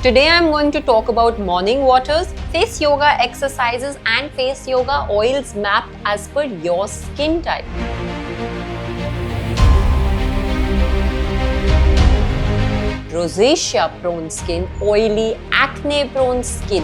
Today I'm going to talk about morning waters, face yoga exercises and face yoga oils mapped as per your skin type. Rosacea prone skin, oily, acne prone skin.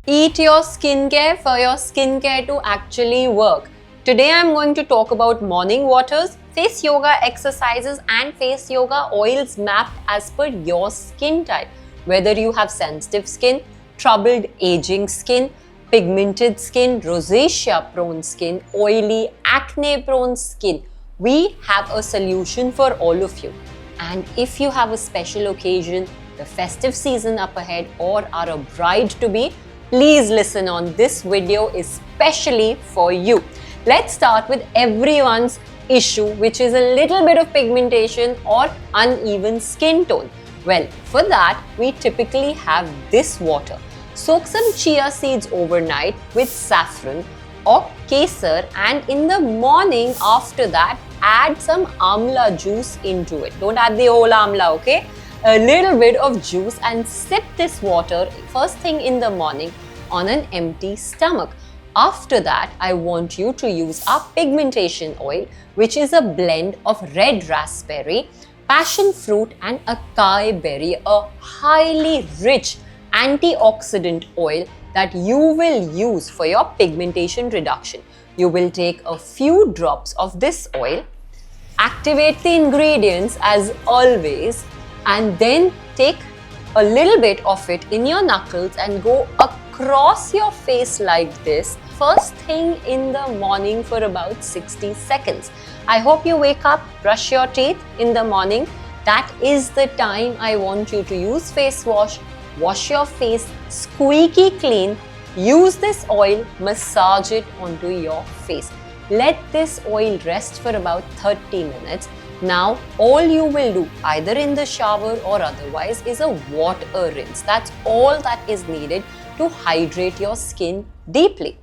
Eat your skincare for your skincare to actually work. Today I'm going to talk about morning waters, face yoga exercises and face yoga oils mapped as per your skin type. Whether you have sensitive skin, troubled aging skin, pigmented skin, rosacea prone skin, oily, acne prone skin, we have a solution for all of you. And if you have a special occasion, the festive season up ahead, or are a bride to be, please listen on. This video is specially for you. Let's start with everyone's issue, which is a little bit of pigmentation or uneven skin tone. Well, for that, we typically have this water. Soak some chia seeds overnight with saffron or kesar, and in the morning after that, add some amla juice into it. Don't add the whole amla, okay? A little bit of juice and sip this water first thing in the morning on an empty stomach. After that, I want you to use our pigmentation oil, which is a blend of red raspberry, passion fruit and acai berry, a highly rich antioxidant oil that you will use for your pigmentation reduction. You will take a few drops of this oil, activate the ingredients as always, and then take a little bit of it in your knuckles and go across your face like this first thing in the morning for about 60 seconds. I hope you wake up, brush your teeth in the morning. That is the time I want you to use face wash, wash your face squeaky clean, use this oil, massage it onto your face. Let this oil rest for about 30 minutes. Now, all you will do, either in the shower or otherwise, is a water rinse. That's all that is needed to hydrate your skin deeply.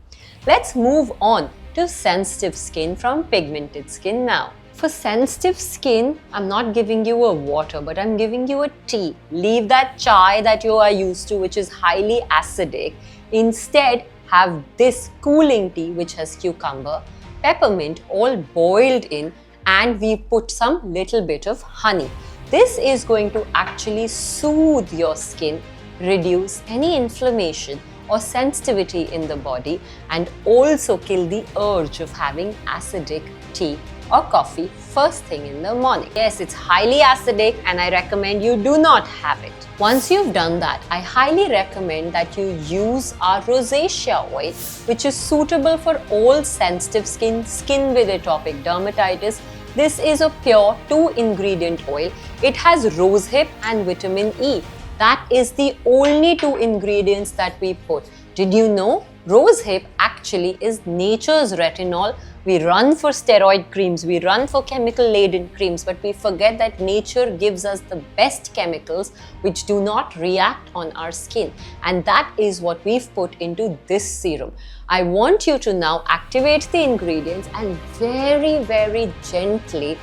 Let's move on to sensitive skin from pigmented skin now. For sensitive skin, I'm not giving you a water, but I'm giving you a tea. Leave that chai that you are used to, which is highly acidic. Instead, have this cooling tea, which has cucumber, peppermint, all boiled in, and we put some little bit of honey. This is going to actually soothe your skin, reduce any inflammation or sensitivity in the body, and also kill the urge of having acidic tea or coffee first thing in the morning. Yes, it's highly acidic and I recommend you do not have it. Once you've done that, I highly recommend that you use our rosacea oil, which is suitable for all sensitive skin, skin with atopic dermatitis. This is a pure 2-ingredient oil. It has rosehip and vitamin E. That is the only 2 ingredients that we put. Did you know? Rosehip actually is nature's retinol. We run for steroid creams, we run for chemical-laden creams, but we forget that nature gives us the best chemicals which do not react on our skin. And that is what we've put into this serum. I want you to now activate the ingredients and very, very gently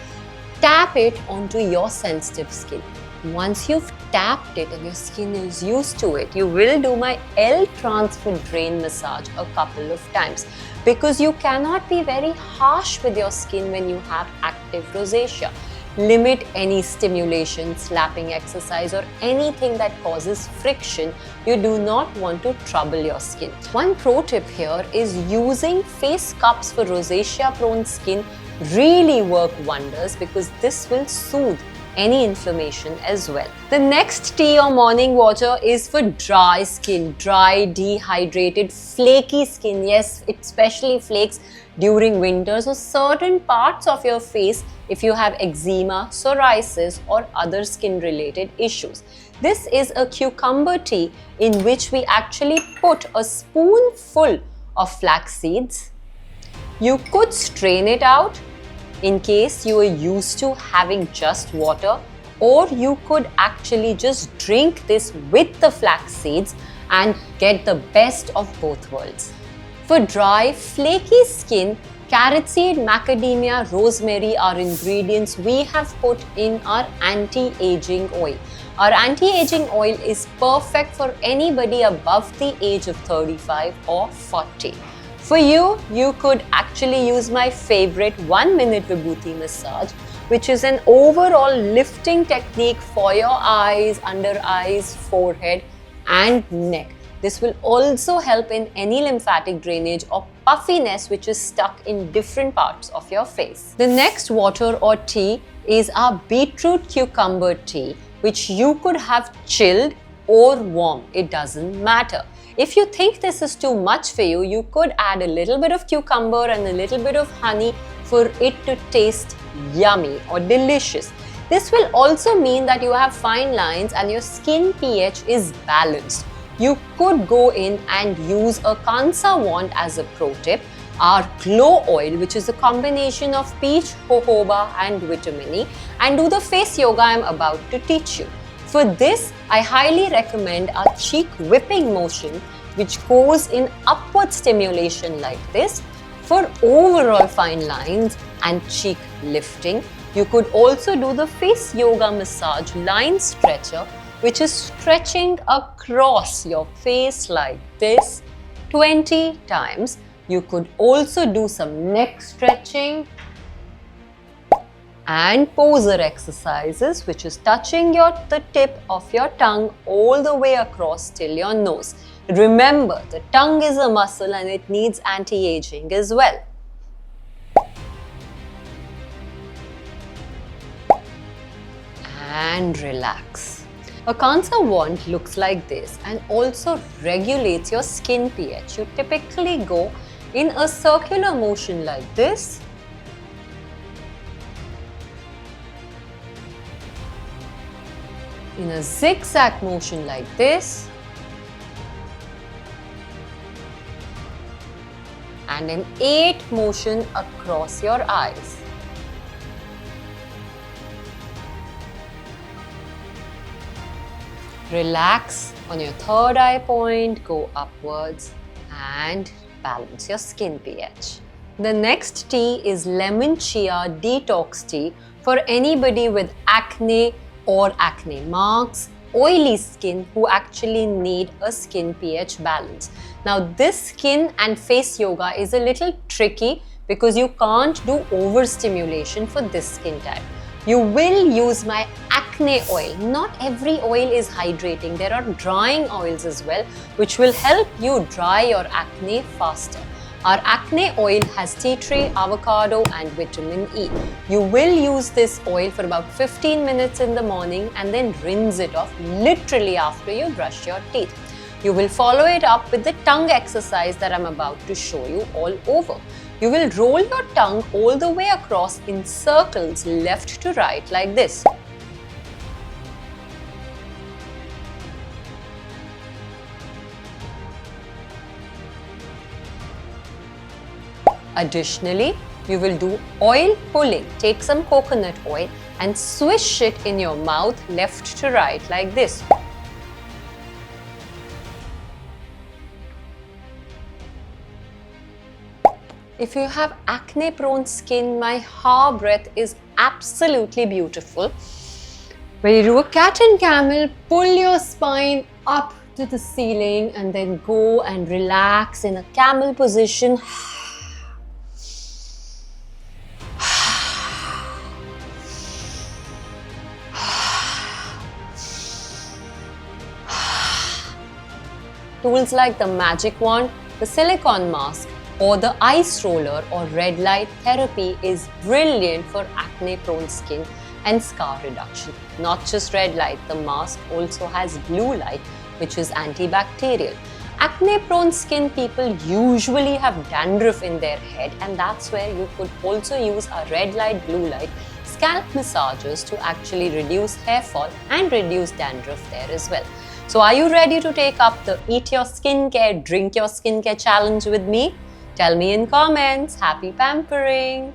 tap it onto your sensitive skin. Once you've tapped it and your skin is used to it, you will do my L-transfer drain massage a couple of times, because you cannot be very harsh with your skin when you have active rosacea. Limit any stimulation, slapping exercise or anything that causes friction. You do not want to trouble your skin. One pro tip here is using face cups for rosacea prone skin really work wonders, because this will soothe any inflammation as well. The next tea or morning water is for dry skin, dry, dehydrated, flaky skin. Yes, it especially flakes during winters or certain parts of your face if you have eczema, psoriasis or other skin related issues. This is a cucumber tea in which we actually put a spoonful of flax seeds. You could strain it out in case you are used to having just water, or you could actually just drink this with the flax seeds and get the best of both worlds. For dry, flaky skin, Carrot seed, macadamia, rosemary are ingredients we have put in our anti-aging oil. Our anti-aging oil is perfect for anybody above the age of 35 or 40. For you, you could actually use my favorite 1-minute Vibhuti massage, which is an overall lifting technique for your eyes, under eyes, forehead and neck. This will also help in any lymphatic drainage or puffiness which is stuck in different parts of your face. The next water or tea is our beetroot cucumber tea, which you could have chilled or warm. It doesn't matter. If you think this is too much for you, you could add a little bit of cucumber and a little bit of honey for it to taste yummy or delicious. This will also mean that you have fine lines and your skin pH is balanced. You could go in and use a Kansa wand as a pro tip, our glow oil, which is a combination of peach, jojoba and vitamin E, and do the face yoga I am about to teach you. For this, I highly recommend our cheek whipping motion, which goes in upward stimulation like this for overall fine lines and cheek lifting. You could also do the face yoga massage line stretcher, which is stretching across your face like this 20 times. You could also do some neck stretching and poser exercises, which is touching the tip of your tongue all the way across till your nose. Remember, the tongue is a muscle and it needs anti-aging as well. And relax. A Kansa wand looks like this and also regulates your skin pH. You typically go in a circular motion like this, in a zigzag motion like this, and an 8 motion across your eyes. Relax on your third eye point, go upwards and balance your skin pH. The next tea is lemon chia detox tea for anybody with acne or acne marks, oily skin who actually need a skin pH balance. Now this skin and face yoga is a little tricky because you can't do overstimulation for this skin type. You will use my acne oil. Not every oil is hydrating. There are drying oils as well, which will help you dry your acne faster. Our acne oil has tea tree, avocado and vitamin E. You will use this oil for about 15 minutes in the morning and then rinse it off literally after you brush your teeth. You will follow it up with the tongue exercise that I'm about to show you all over. You will roll your tongue all the way across in circles left to right like this. Additionally, you will do oil pulling. Take some coconut oil and swish it in your mouth left to right like this. If you have acne prone skin, my Ha breath is absolutely beautiful. Where you do a cat and camel, pull your spine up to the ceiling and then go and relax in a camel position. Tools like the magic wand, the silicone mask, or the ice roller or red light therapy is brilliant for acne prone skin and scar reduction. Not just red light, the mask also has blue light, which is antibacterial. Acne prone skin people usually have dandruff in their head, and that's where you could also use a red light, blue light scalp massagers to actually reduce hair fall and reduce dandruff there as well. So are you ready to take up the Eat Your Skincare, Drink Your Skincare challenge with me? Tell me in comments. Happy pampering!